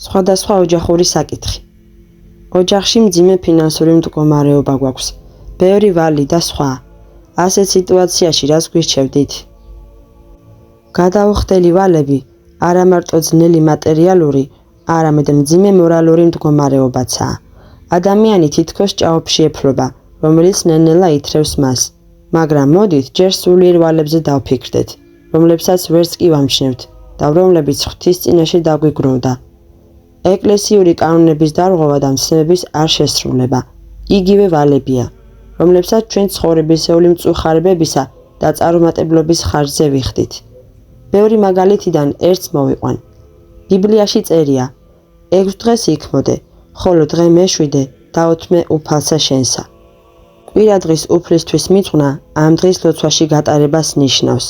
სხვადასხვა ოჯახური საკითხი. ოჯახში მძიმე ფინანსური მდგომარეობა გვაქვს, ბევრი ვალი და სხვა. ასეთ სიტუაციაში რას გვირჩევდით? გადაუხდელი ვალები არა მარტო ძნელი მატერიალური, არამედ მძიმე მორალური მდგომარეობაცაა. ადამიანი თითქოს ჭაობში ეფლობა, რომელიც ნელ-ნელა ითრევს მას. მაგრამ მოდით ჯერ სულიერ ვალებზე დავფიქრდეთ, რომლებსაც ვერც კი ვამჩნევთ და რომლებიც ღვთის წინაშე დაგვიგროვდა. ეკლესიური კანონების დარღვევა და მცნებების არ შესრულება. იგივე ვალებია, რომლებსაც ჩვენ ცხოვრებისეული მწუხარებებისა და წარუმატებლობის ხარჯზე ვიხდით. ბევრი მაგალითიდან ერთს მოვიყვან. ბიბლიაში წერია: 6 დღეს იქმოდე, ხოლო დღე მე-7 დაოთმე უფალსა შენსა. კვირა დღის უფლისთვის მიწვნა ამ დღის ლოცვაში გატარებას ნიშნავს.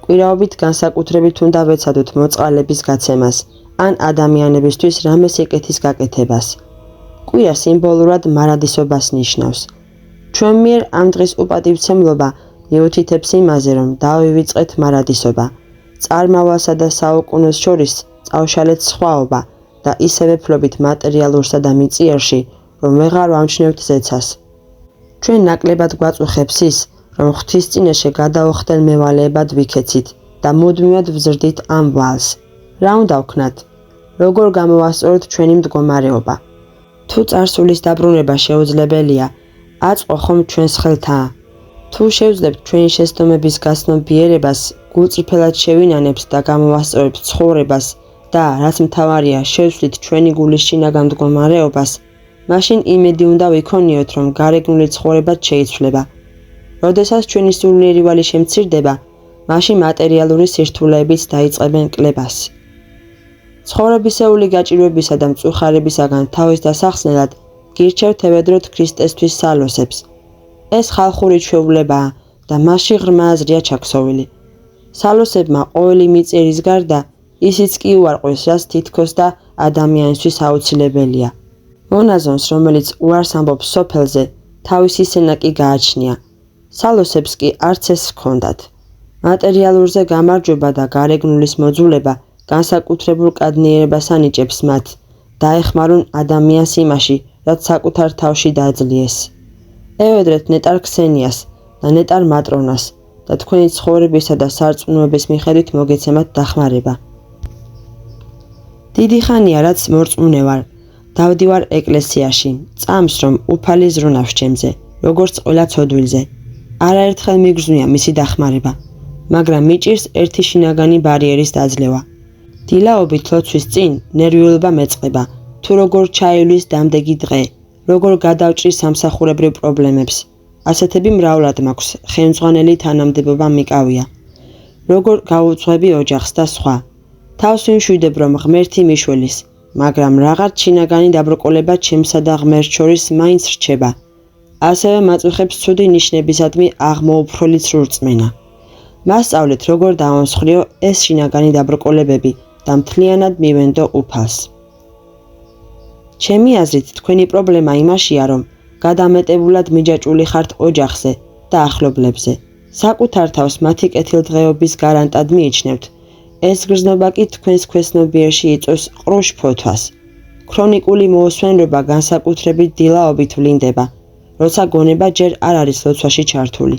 კვირაობით განსაკუთრებით უნდა ვეცადოთ მოწყალების გაცემას ან ადამიანებისთვის რამე სიკეთის გაკეთებას. კვირა სიმბოლურად მარადისობას ნიშნავს. ჩვენ მიერ ამ დღის უპატივცემლობა მიუთითებს იმაზე, რომ დავივიწყეთ მარადისობა. წარმავალსა და საუკუნოს შორის წავშალეთ სხვაობა და ისევე ფლობით მატერიალურსა და მიწიერში, რომ ვეღარ ვამჩნევთ ზეცას. ჩვენ ნაკლებად გვაწუხებს ის, რომ ღვთის წინაშე გადაუხდელ მევალეებად ვიქეცით და მუდმივად ვზრდით ამ ვალს. რა უნდა ვქნათ? როგორ გამოვასწოროთ ჩვენი მდგომარეობა? თუ წარსულის დაბრუნება შეუძლებელია, აწყვო ხომ ჩვენს ხელთაა. თუ შევძლებთ ჩვენი შეცდომების გაცნობიერებას, გულწრფელად შევინანებთ და გამოვასწორებთ ცხოვრებას და, რაც მთავარია, შევცვლით ჩვენი გულის შინაგან მდგომარეობას, მაშინ იმედი უნდა ვიქონიოთ, რომ გარეგნული ცხოვრებაც შეიცვლება. როდესაც ჩვენი სულიერი ვალი შემცირდება, მაშინ მატერიალური სირთულეებიც დაიწყებენ კლებას. ცხოვრებისეული გაჭირვებისა და მწუხარებისაგან თავის დასახსნელად გირჩევთ ევედროთ ქრისტესთვის სალოსებს. ეს ხალხური ჩვეულებაა და მასში ღრმა აზრია ჩაქსოვილი. სალოსებმა ყოველი მიწერის გარდა ისიც კი უარყვეს, რაც თითქოს და ადამიანისთვის აუცილებელია. მონაზონს, რომელიც უარს ამბობს სოფელზე, თავისი სენაკი გააჩნია. სალოსებს კი არც ეს ჰქონდათ. მატერიალურზე გამარჯვება და გარეგნულის მოძულება განსაკუთრებულ კადნიერებას ანიჭებს მათ, დაეხმარონ ადამიანს იმაში, რაც საკუთარ თავში დააძლიეს. ევედრეთ ნეტარ ქსენიას და ნეტარ მატრონას და თქვენი ცხოვრებისა და სარწმუნოების მიხედვით მოგეცემათ დახმარება. დიდი ხანია, რაც მორწმუნე ვარ. დავდივარ ეკლესიაში, წამს რომ უფალი ზრუნავს ჩემზე, როგორც ყველა ცოდვილზე. არაერთხელ მიგრძნია მისი დახმარება, მაგრამ მიჭირს ერთი შინაგანი ბარიერის დაძლევა. დილაობით ლოცვის წინ ნერვიულობა მეწყება, თუ როგორ ჩაივლის დამდეგი დღე, როგორ გადავჭრი სამსახურებრივ პრობლემებს. ასეთები მრავლად მაქვს, ხელმძღვანელი თანამდებობა მიკავია. როგორ გავუძღვები ოჯახს და სხვა. თავს ვიმშვიდებ, რომ ღმერთი მიშველის, მაგრამ რაღაც შინაგანი დაბრკოლება ჩემსა და ღმერთს შორის მაინც რჩება. ასევე მაწუხებს ცუდი ნიშნებისადმი აღმოუფროლი ცრურწმენა. მასწავლეთ, როგორ დავამსხვრიო ეს შინაგანი დაბრკოლებები და მთლიანად მივენდო უფალს. ჩემი აზრით, თქვენი პრობლემა იმაშია, რომ გადამეტებულად მიჯაჭვული ხართ ოჯახზე და ახლობლებზე. საკუთარ თავს მათი კეთილდღეობის გარანტად მიიჩნევთ. ეს გრძნობა კი თქვენს ქვეცნობიერში იწვევს ყრუშ ფოთვას. ქრონიკული მოუსვენრობა განსაკუთრებით დილაობით ვლინდება, როცა გონება ჯერ არ არის ლოცვაში ჩართული,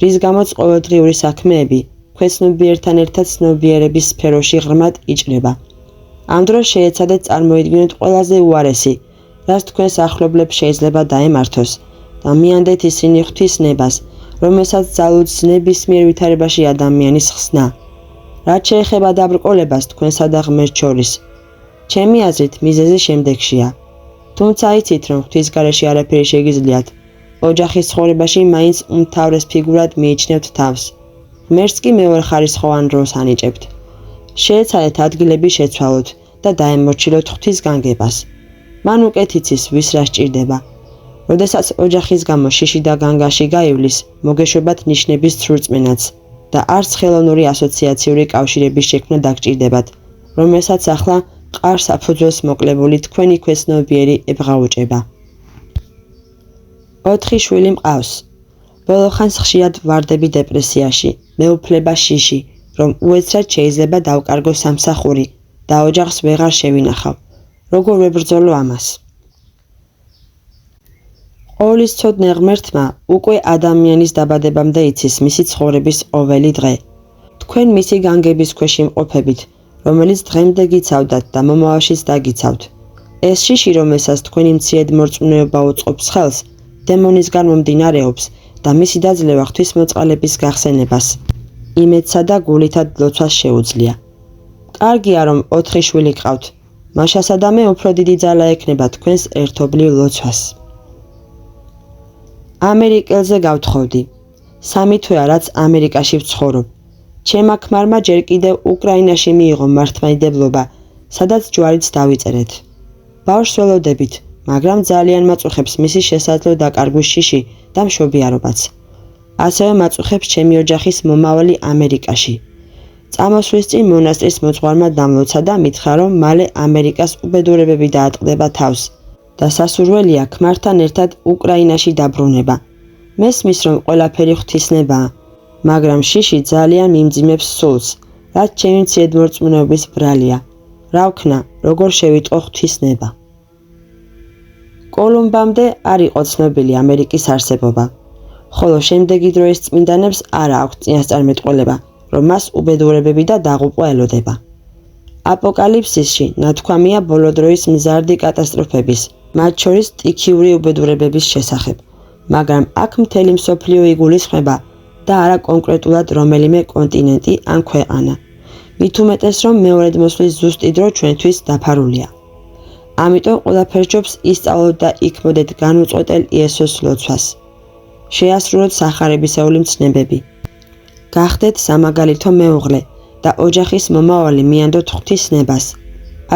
რის გამოც ყოველდღიური საქმეები ქვეცნობიერთან ერთად ცნობიერების სფეროში ღრმად იჭრება. ამ დროს შეეცადეთ წარმოიდგინოთ ყველაზე უარესი, რაც თქვენს ახლობლებს შეიძლება დაემართოს და მიანდეთ ისინი ღვთისნებას, რომელსაც ძალუძს ნებისმიერ ვითარებაში ადამიანის ხსნა. რაც შეეხება დაბრკოლებას თქვენსა და ღმერთს შორის, ჩემი აზრით მიზეზი შემდეგშია. თუმცა იცით, რომ ღვთის გარეშე არაფერი შეგიძლიათ, ოჯახის ცხოვრებაში მაინც უმთავრეს ფიგურად მიიჩნევთ თავს. ღმერთს კი მეორეხარისხოვან როლს ანიჭებთ. შეეცადეთ ადგილები შეცვალოთ და დაემორჩილოთ ღვთის განგებას. მან უკეთ იცის, ვის რა სჭირდება. როდესაც ოჯახის გამო შიში და განგაში გაივლის, მოგეშვებათ ნიშნების ცრურწმენაც და არც ხელოვნური ასოციაციური კავშირების შექმნა დაგჭირდებათ, რომელსაც ახლა ყარს საფუძველს მოკლებული თქვენი ქვეცნობიერი ებღაუჭება. 4 შვილი მყავს. ბოლოხანს ხშირად ვარდები დეპრესიაში, მეუფლება შიში, რომ უეცრად შეიძლება დავკარგო სამსახური და ოჯახს ვეღარ შევინახავ. როგორ ვებრძოლო ამას. ყოვლისცოდნე ღმერთმა უკვე ადამიანის დაბადებამდე იცის მისი ცხოვრების ყოველი დღე. თქვენ მისი განგების ქვეშ იმყოფებით, რომელიც დღემდე გიცავდათ და მომავალშიც დაგიცავთ. ეს შიში, რომელსაც თქვენი მციედ მორწმუნეობა უწყობს ხელს, დემონისგან მომდინარეობს და მისი დაძლევა ღვთისმოწყალების გახსენებას, იმედსა და გულითად ლოცვას შეუძლია. კარგია, რომ 4 შვილი გყავთ, მაშა სადამე უფრო დიდი ძალა ექნება თქვენს ერთობლივ ლოცვას. ამერიკელზე გავთხოვდი. 3 თვეა, რაც ამერიკაში ვცხოვრობ. ჩემმა ქმარმა ჯერ კიდევ უკრაინაში მიიღო მართლმადიდებლობა, სადაც ჯვარიც დავიწერეთ. ბავშვს ველოდებით, მაგრამ ძალიან მაწუხებს მისი შესაძლო დაკარგვის შიში და მშობიარობაც. ასევე მაწუხებს ჩემი ოჯახის მომავალი ამერიკაში. წამოსვლის წინ მონასტრის მოძღვარმა დამლოცა და მითხრა, რომ მალე ამერიკას უბედურებები დაატყდება თავს და სასურველია ქმართან ერთად უკრაინაში დაბრუნება. მესმის, რომ ყველაფერი ღვთისნებაა, მაგრამ შიში ძალიან მიმძიმებს სულს, რაც ჩემი მციედმორწმუნეობის ბრალია. რა ვქნა, როგორ შევიტყო ღვთისნება. კოლუმბამდე არ იყო ცნობილი ამერიკის არსებობა, ხოლო შემდეგი დროის წმინდანებს არ აქვთ წინასწარმეტყველება, რომ მას უბედურებები და დაღუპვა ელოდება. აპოკალიფსისში ნათქვამია ბოლო დროის მზარდი კატასტროფების, მათ შორის სტიქიური უბედურებების შესახებ, მაგრამ აქ მთელი მსოფლიო იგულისხმება და არა კონკრეტულად რომელიმე კონტინენტი ან ქვეყანა. მით უმეტეს, რომ მეორედ მოსვლის ზუსტი დრო ჩვენთვის დაფარულია. ამიტომ ყველაფერს ჯობს ისწავლოთ და იქმოდეთ განუწყვეტელ იესოს ლოცვას. შეასრულოთ სახარებისეული მცნებები. გახდეთ სამაგალითო მეუღლე და ოჯახის მომავალი მიანდოთ ღვთისნებას.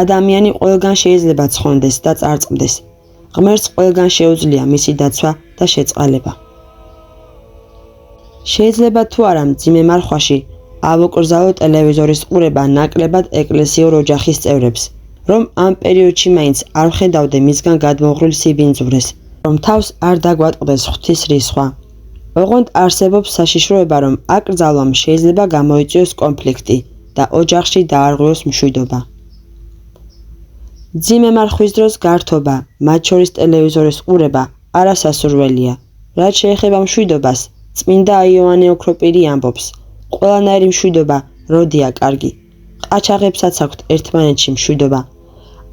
ადამიანი ყველგან შეიძლება ცხონდეს და წარწმდეს. ღმერთს ყველგან შეუძლია მისი დაცვა და შეწყალება. შეიძლება თუ არა მძიმე მარხვაში ავუკრძალო ტელევიზორის ყურება ნაკლებად ეკლესიურ ოჯახის წევრებს, რომ ამ პერიოდში მაინც არ ხედავდე მისგან გადმოღრილ სიბინძურეს, რომ თავს არ დაგვატყდეს ღვთის რისხვა. ოღონდ არსებობს საშიშროება, რომ აკრძალვამ შეიძლება გამოიწვიოს კონფლიქტი და ოჯახში დაარღვიოს მშვიდობა. მძიმე მარხვის დროს გართობა, მათ შორის ტელევიზორის ყურება, არასასურველია. რაც შეეხება მშვიდობას, წმინდა იოანე ოქროპირი ამბობს, ყველანაირი მშვიდობა როდია კარგი. ყაჩაღებსაც აქვთ ერთმანეთში მშვიდობა.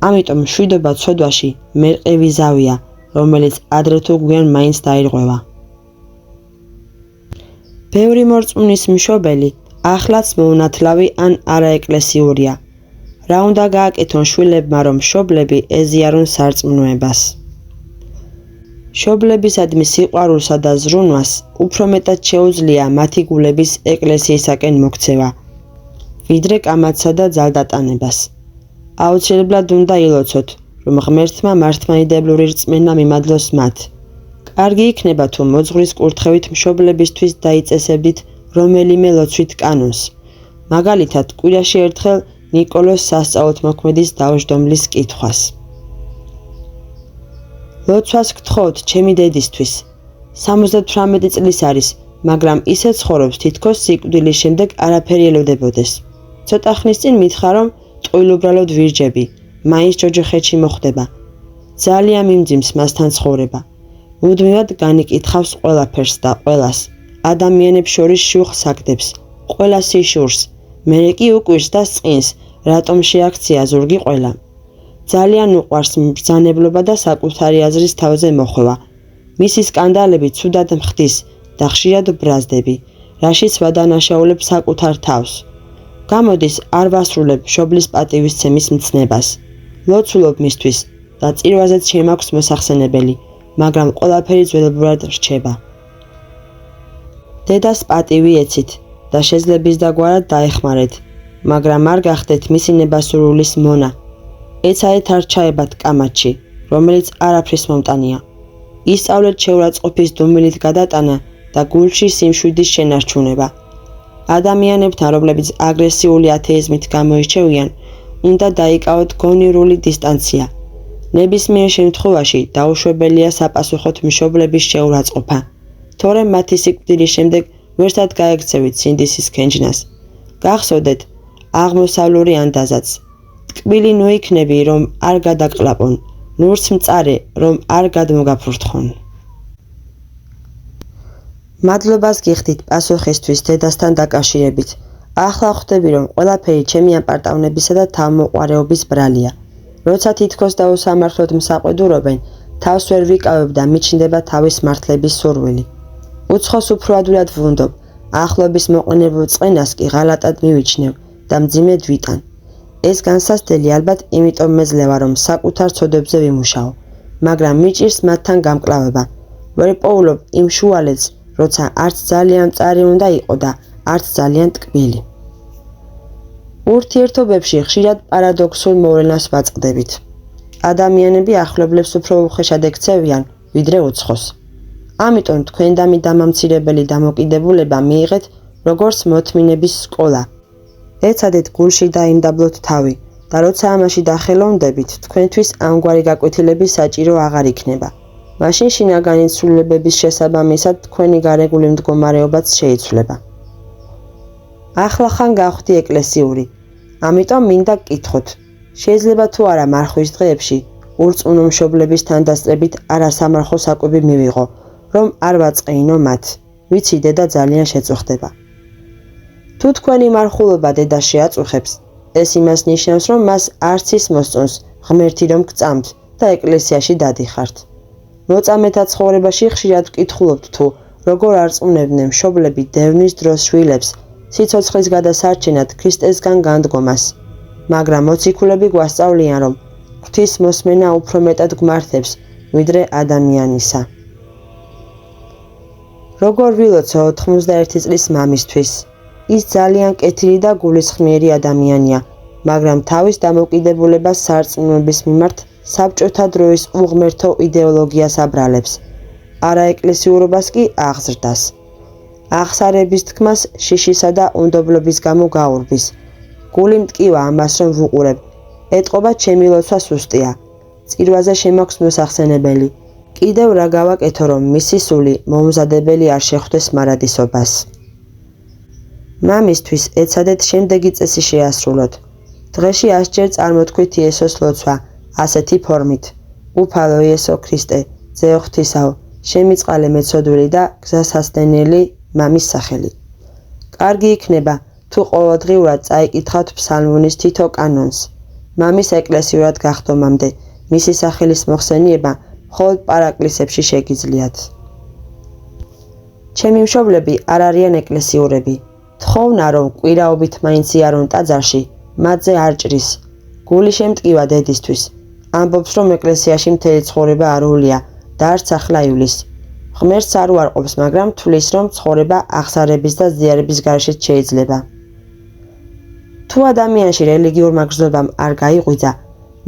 ამიტომ მშვიდობა ცოდვაში მერყევი ზავია, რომელიც ადრე თუ გვიან მაინც დაირღვევა. ბევრი მორწმუნის მშობელი ახლაც მოუნათლავი ან არაეკლესიურია. რა უნდა გააკეთონ შვილებმა, რომ მშობლები ეზიარონ სარწმუნოებას. მშობლებისადმი სიყვარულსა და ზრუნვას უფრო მეტად შეუძლია მათი გულების ეკლესიისაკენ მოქცევა, ვიდრე კამათსა და ძალდატანებას. აუცილებლად უნდა ილოცოთ, რომ ღმერთმა მართლმადიდებლური რწმენა მიმადლოს მათ. კარგი იქნება თუ მოძღვრის კურთხევით მშობლებისთვის დაიწესებდით რომელიმე ლოცვით კანონს, მაგალითად კვირაში ერთხელ ნიკოლოს სასწაულთმოქმედის დაუჯდომლის კითხვას. ლოცვას გთხოვთ ჩემი დედისთვის. 78 წლის არის, მაგრამ ისე ცხოვრობს, თითქოს სიკვდილის შემდეგ არაფერი ელოდებოდეს. ცოტა ხნის წინ მითხრა, რომ ტყუილუბრალოდ ვირჯები, მაინც ჯოჯოხეთში მოხვდება. ძალიან მიმძიმს მასთან ცხოვრება. მუდმივად განიკითხავს ყველაფერს და ყველას. ადამიანებს შორის შუხს აგდებს, ყველას იშურს, მერე კი უკვირს და სწყინს, რატომ შეაქცია ზურგი ყველამ. ძალიან უყვარს მბრძანებლობა და საკუთარი აზრის თავზე მოხვევა. მისი სკანდალები ცუდად მხდის და ხშირად ბრაზდები, რაშიც ვადანაშაულებ საკუთარ თავს. გამოდის არ ვასრულებ მშობლის პატივისცემის მცნებას. ლოცულობ მისთვის და წირვაზეც შემაქვს მოსახსენებელი, მაგრამ ყველაფერი ძველებურად რჩება. დედას პატივი ეცით და შეძლების დაგვარად დაეხმარეთ, მაგრამ არ გახდეთ მისი ნებასურულის მონა. ეცადეთ არ ჩაებათ კამათში, რომელიც არაფრის მომტანია. ისწავლეთ შეურაცხყოფის დუმილით გადატანა და გულში სიმშვიდის შენარჩუნება. ადამიანებთან, რომლებიც აგრესიული ათეიზმით გამოირჩევიან, უნდა დაიკავოთ გონივრული დისტანცია. ნებისმიერ შემთხვევაში დაუშვებელია საპასუხოდ მშობლების შეურაცხყოფა, თორემ მათი სიკვდილის შემდეგ ვერცად გაექცევით სინდისის ქენჯნას. გახსოვდეთ აღმოსავლური ანდაზაც. ტკბილი ნუ იქნები, რომ არ გადაკლაპონ, ნურს მწარე, რომ არ გადმოგაფურთხონ. მადლობას გიხდით პასუხისთვის დედასთან დაკავშირებით. ახლა ხვდები, რომ ყველაფერი ჩემი აპარტავნებისა და თავმოყვარეობის ბრალია. როცა თითქოს დაუსამართლოდ მსაყვედურობენ, თავს ვერ ვიკავებ და მიჩნდება თავის მართლების სურვილი. უცხოს უფრო ადვილად ვუნდობ, ახლობის მოყენებულ წყენას კი ღალატად მივიჩნევ და მძიმედ ვიტან. ეს განსასწრელი ალბათ იმიტომ მეძლევა, რომ საკუთარ ცოდებზე ვიმუშაო, მაგრამ მიჭირს მათთან გამკლავება. ვერ პოულობ იმ შუალედს, როცა არც ძალიან მწარი უნდა იყო და არც ძალიან ტკბილი. ურთიერთობებში ხშირად პარადოქსულ მოვლენას ვაწყდებით. ადამიანები ახლობლებს უფრო უხეშად ექცევიან, ვიდრე უცხოს. ამიტომ თქვენ და დამამცირებელი დამოკიდებულება მიიღეთ, როგორც მოთმინების სკოლა. ეცადეთ გულში დაიმდაბლოთ თავი და როცა ამაში დახელოვნდებით, თქვენთვის ამგვარი გაკვეთილების საჭირო აღარ იქნება. მაშინ შინაგანი ცვლილებების შესაბამისად თქვენი გარეგული მდგომარეობაც შეიცვლება. ახლა ხან გავხდი ეკლესიური, ამიტომ მინდა გკითხოთ, შეიძლება თუ არა მარხვის დღეებში ურწმუნო მშობლების თანდასწრებით არასამარხო საკვები მივიღო, რომ არ ვაწყეინო მათ, ვიცი დედა ძალიან შეწუხდება. თუ თქვენი მარხულობა დედას შეაწუხებს, ეს იმას ნიშნავს, რომ მას არც ის მოსწონს ღმერთი რომ გწამთ და ეკლესიაში დადიხართ. მოწამეთა ცხოვრებაში ხშირად ვკითხულობთ თუ როგორ არწმუნებდნენ მშობლები დევნის დროს შვილებს სიცოცხლის გადასარჩენად ქრისტესგან განდგომას, მაგრამ მოციქულები გვასწავლიან, რომ ღვთის მოსმენა უფრო მეტად გვმართებს, ვიდრე ადამიანისა. როგორ ვილოცო 91 წლის მამისთვის? ის ძალიან კეთილი და გულისხმიერი ადამიანია, მაგრამ თავის დამოკიდებულებას სარწმუნოების მიმართ საბჭოთა დროის უღმერთო იდეოლოგიას აბრალებს. არაეკლესიურობას კი აღზრდას. აღსარების თქმას შიშისა და უნდობლობის გამო გაურბის. გული მტკივა ამას რომ ვუყურებ. ეტყობა ჩემი ლოცვა სუსტია. წირვაზე შემაქვს მოსახსენებელი. კიდევ რა გავაკეთო, რომ მისი სული მომზადებელი არ შეხვდეს მარადისობას. მამისთვის ეცადეთ შემდეგი წესი შეასრულოთ. დღეში 100 ჯერ წარმოთქვით იესოს ლოცვა, ასეთი ფორმით: უფალო იესო ქრისტე, ძეო ღვთისაო, შემიწყალე მეცოდვილი და გზასასდენელი მამის სახელი. კარგი იქნება, თუ ყოველდღიურად წაიკითხავთ ფსალმუნის თითო კანონს. მამის ეკლესიურად გახდომამდე მისი სახელის მოხსენიება მხოლოდ პარაკლისებში შეგიძლიათ. ჩემი მშობლები არ არიან ეკლესიურები. თხოვნა, რომ კვირაობით მაინც იარონ ტაძარში, მათზე არ ჭრის. გული შემტკივა დედისთვის. ამბობს, რომ ეკლესიაში მთელი ცხოვრება არულია და არც ახლა ივლის. ღმერთს არ უარყოფს, მაგრამ თვლის, რომ ცხოვრება აღსარების და ზიარების გარეშეც შეიძლება. თუ ადამიანში რელიგიურმა გრძნობამ არ გაიღვიძა,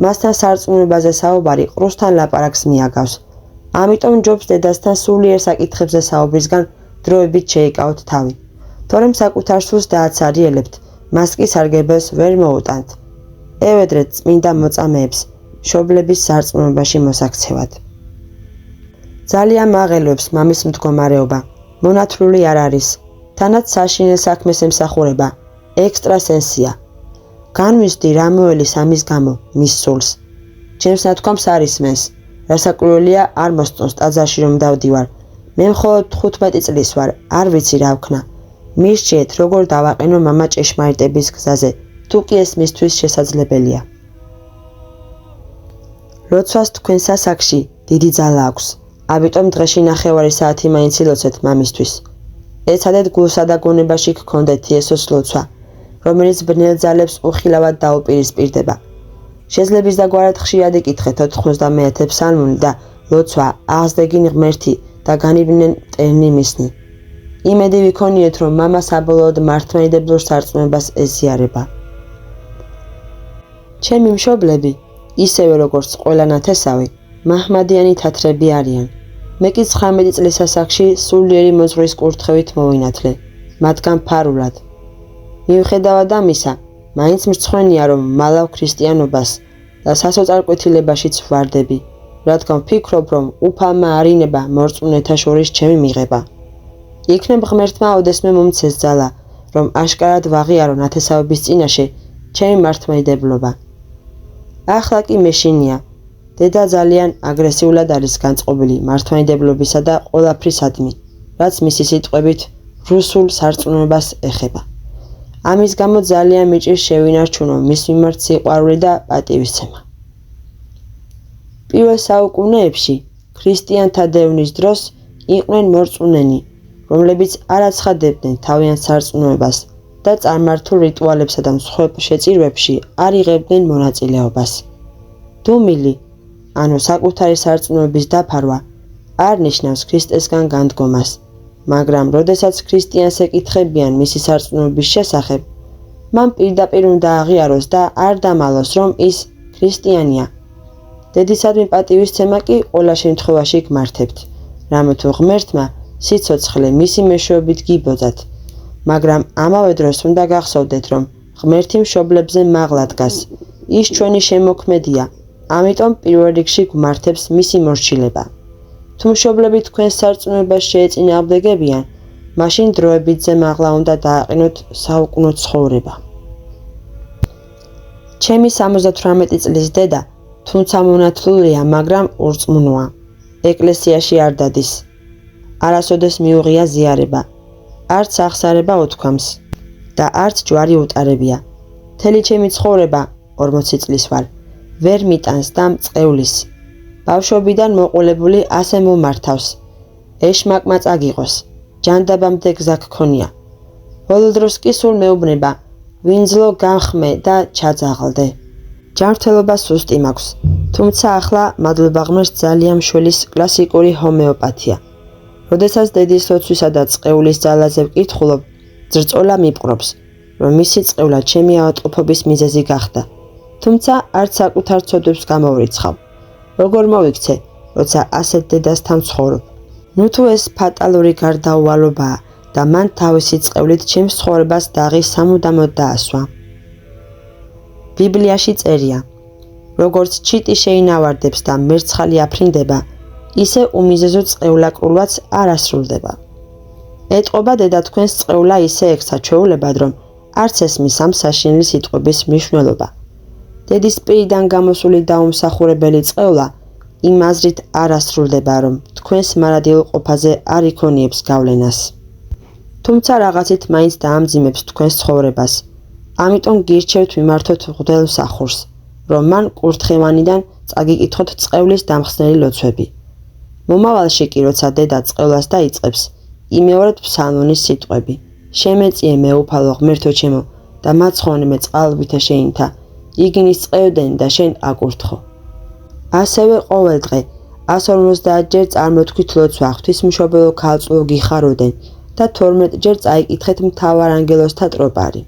მასთან სარწმუნოებაზე საუბარი ყრუსთან ლაპარაკს მიაგავს. ამიტომ ჯობს დედასთან სულიერ საკითხებზე საუბრისგან დროებით შეიკავოთ თავი. თორემ საკუთარ სულს დააცარიელებთ, მას კი სარგებელს ვერ მოუტანთ. ევედრეთ წმინდა მოწამეებს, მშობლების სარწმუნოებაში მოსაქცევად. ძალიან მაღელვებს მამის მდგომარეობა, მონათლული არ არის, თანაც საშინელ საქმეს ემსახურება, ექსტრასენსია. განვიზდი რა მოელის ამის გამო მის სულს. ჩემს ნათქვამს არ ისმენს, რასაკვირველია არ მოსწონს ტაძარში რომ დავდივარ. მე მხოლოდ 15 წლის ვარ, არ ვიცი რა ვქნა. მირჩიეთ, როგორ დავაყენო მამა ჭეშმარიტების გზაზე, თუ კი ეს მისთვის შესაძლებელია. ლოცვას თქვენ სასაკში დიდი ძალა აქვს, ამიტომ დღეში 9 საათი მაინც ილოცეთ მამისთვის. ეცადეთ გულსა და გონებაში გქონდეთ იესოს ლოცვა, რომელიც ბნელ ძალებს უხილავად დაუპირისპირდება. შეძლების დაგვარად ხშირად იკითხეთ 91 ფსალმუნი და ლოცვა აღზდეგინ ღმერთი და განივნენ მტერნი მისნი. იმედი ვიქონიეთ, რომ მამა საბოლოოდ მართლმადიდებლურ სარწმუნოებას ეზიარება. ჩემი მშობლები, ისევე როგორც ყველა ნათესავი, მაჰმადიანი თათრები არიან. მე კი 19 წლის ასაკში სულიერი მოძღვრის კურთხევით მოვინათლე, მათგან ფარულად. მიუხედავად ამისა, მაინც მრცხვენია, რომ მალავ ქრისტიანობას და სასოწარკვეთილებაშიც ვარდები, რადგან ვფიქრობ, რომ უფალმა არინება მორწმუნეთა შორის ჩემი მიღება. იქნებ ღმერთმა ოდესმე მომცეს ძალა, რომ აშკარად ვაღიარო ნათესავების წინაშე ჩემი მართლმადიდებლობა. ახლა კი მეშინია. დედა ძალიან აგრესიულად არის განწყობილი მართლმადიდებლობისა და ყველაფრისადმი, რაც მისი სიტყვებით რუსულ სარწმუნოებას ეხება. ამის გამო ძალიან მიჭირს შევინარჩუნო მის მიმართ სიყვარული და პატივისცემა. პირველ საუკუნეებში ქრისტიანთა დევნის დროს იყვნენ მორწმუნენი, რომლებიც არ აცხადებდნენ თავიანთ სარწმუნოებას და წარმართულ რიტუალებსა და მსხვერპ შეწირვებში არ იღებდნენ მონაწილეობას. დუმილი, ანუ საკუთარი სარწმუნოების დაფარვა, არ ნიშნავს ქრისტესგან განდგომას, მაგრამ როდესაც ქრისტიანს ეკითხებიან მისი სარწმუნოების შესახებ, მან პირდაპირ უნდა აღიაროს და არ დამალოს, რომ ის ქრისტიანია. დედისადმი პატივისცემა კი ყველა შემთხვევაში გმართებთ, რამე თუ ღმერთმა სიცოცხლე მისი მეშვეობით გიბოძათ, მაგრამ ამავე დროს უნდა გახსოვდეთ, რომ ღმერთი მშობლებზე მაღლა დგას, ის ჩვენი შემოქმედია, ამიტომ პირველ რიგში გმართებს მისი მორჩილება. თუ მშობლები თქვენს სარწმუნოებას შეეწინააღმდეგებიან, მაშინ დროებითზე მაღლა უნდა დააყენოთ საუკუნო ცხოვრება. ჩემი 78 წლის დედა, თუმცა მონათლულია, მაგრამ ურწმუნოა. ეკლესიაში არ დადის. არასოდეს მიუღია ზიარება. არც აღსარება უთქვამს და არც ჯვარი უტარებია. მთელი ჩემი ცხოვრება 40 წლის ვარ. ვერ მიტანს და მწყევლის. ბავშვობიდან მოყოლებული ასე მომართავს. ეშმაკმა წაგიყოს. ჯანდაბამდე გზა გქონია. ბოლო დროს კი სულ მეუბნება, ვინძლო განხმე და ჩაძაღლდე. ჯანმრთელობა სუსტი მაქვს, თუმცა ახლა მადლობა ღმერთს ძალიან მშველის კლასიკური ჰომეოპათია. როდესაც დედის ლოცვისა და წყევლის ძალაზე ვკითხულობ, ძრწოლა მიპყრობს, რომ მისი წყევლა ჩემი ავადმყოფობის მიზეზი გახდა. თუმცა არც საკუთარ ცოდვებს გამოვრიცხავ. როგორ მოვიქცე, როცა ასეთ დედასთან ვცხოვრობ? ნუ თუ ეს ფატალური გარდაუვალობაა და მან თავისი წყევლით ჩემს ცხოვრებას დაღი სამუდამოდ დაასვა. ბიბლიაში წერია, როგორც ჩიტი შეინავარდებს და მერცხალი აფრინდება, ისე უმიზეზო წყევლაკრულვაც არ ასრულდება. ეტყობა დედა თქვენს წყევლა ისე ექცა ჩვეულებად, რომ არც ესმის ამ საშინელი სიტყვების მნიშვნელობა. დედის პირიდან გამოსული დაუმსახურებელი წყევლა იმ აზრით არ ასრულდება, რომ თქვენს მარადილ ყოფაზე არ იქონიებს გავლენას. თუმცა რაღაცით მაინც დაამძიმებს თქვენს ცხოვრებას. ამიტომ გირჩევთ მიმართოთ მღვდელმსახურს, რომ მან კურთხევანიდან წაგიკითხოთ წყევლის დამხსნელი ლოცვები. მომავალში კი, როცა დედა წყევლას დაიწყებს, იმეორებთ ფსალმონის სიტყვები. შემეწიე მეუფალო ღმერთო ჩემო და მაცხოვნე წყალბითა შეინთა, იგნის წყევდნენ და შენ აკურთხო. ასევე ყოველ დღე 150 ჯერ წარმოთქვით ლოცვა ღვთისმშობელო ქალწულო გიხაროდენ და 12 ჯერ წაიკითხეთ მთავარ ანგელოზთა ტროპარი.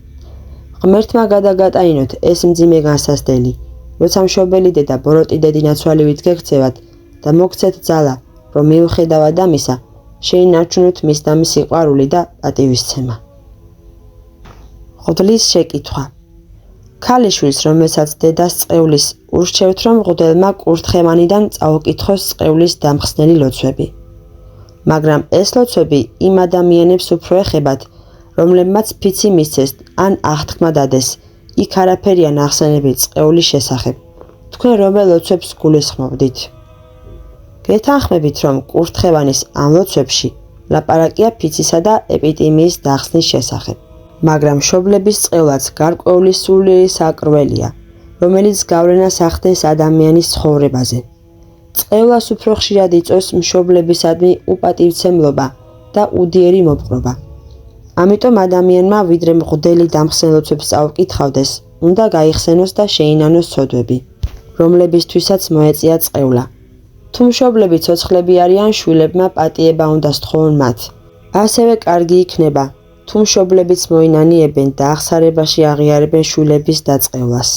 ღმერთმა გადაგატანინოთ ეს მძიმე განსასწრელი, როცა მშობელი დედა ბოროტი დედინაცვალივით გექცევათ და მოგცეთ ძალა, რომ მიუხედავად ამისა, შეინარჩუნოთ მის და მის სიყვარული და პატივისცემა. ღვთლის შეკითხვა. ქალიშვილს, რომელსაც დედას წყევლის, ურჩევთ, რომ მღვდელმა კურთხევანიდან წაუკითხოს წყევლის დამხსნელი ლოცვები. მაგრამ ეს ლოცვები იმ ადამიანებს უფრო ეხებათ, რომლებმაც ფიცი მისცეს ან აღთქმა დადეს, იქ არაფერია ნახსენები წყევლის შესახებ. თქვენ რომელ ლოცვებს გულისხმობდით? გეთანხმებით, რომ კურთხევანის ამ ლოცვებში ლაპარაკია ფიცისა და ეპიდემიის დახსნის შესახებ. მაგრამ მშობლების წყევლაც გარკვეული სულიერი საკრველია, რომელიც გავლენას ახდენს ადამიანის ცხოვრებაზე. წყევლას უფრო ხშირად იწვევს მშობლებისადმი უპატივცემლობა და უდიერი მოპყრობა. ამიტომ ადამიანმა ვიდრე მღვდელი დამხსნელ ლოცვებს წაუკითხავდეს, უნდა გაიხსენოს და შეინანოს ცოდვები, რომლებისთვისაც მოეწია წყევლა. თუ მშობლები ცოცხლები არიან, შვილებმა პატიება უნდა სთხოვონ მათ. ასევე კარგი იქნება, თუ მშობლებიც მოინანიებენ და აღსარებაში აღიარებენ შვილების დაწყევლას.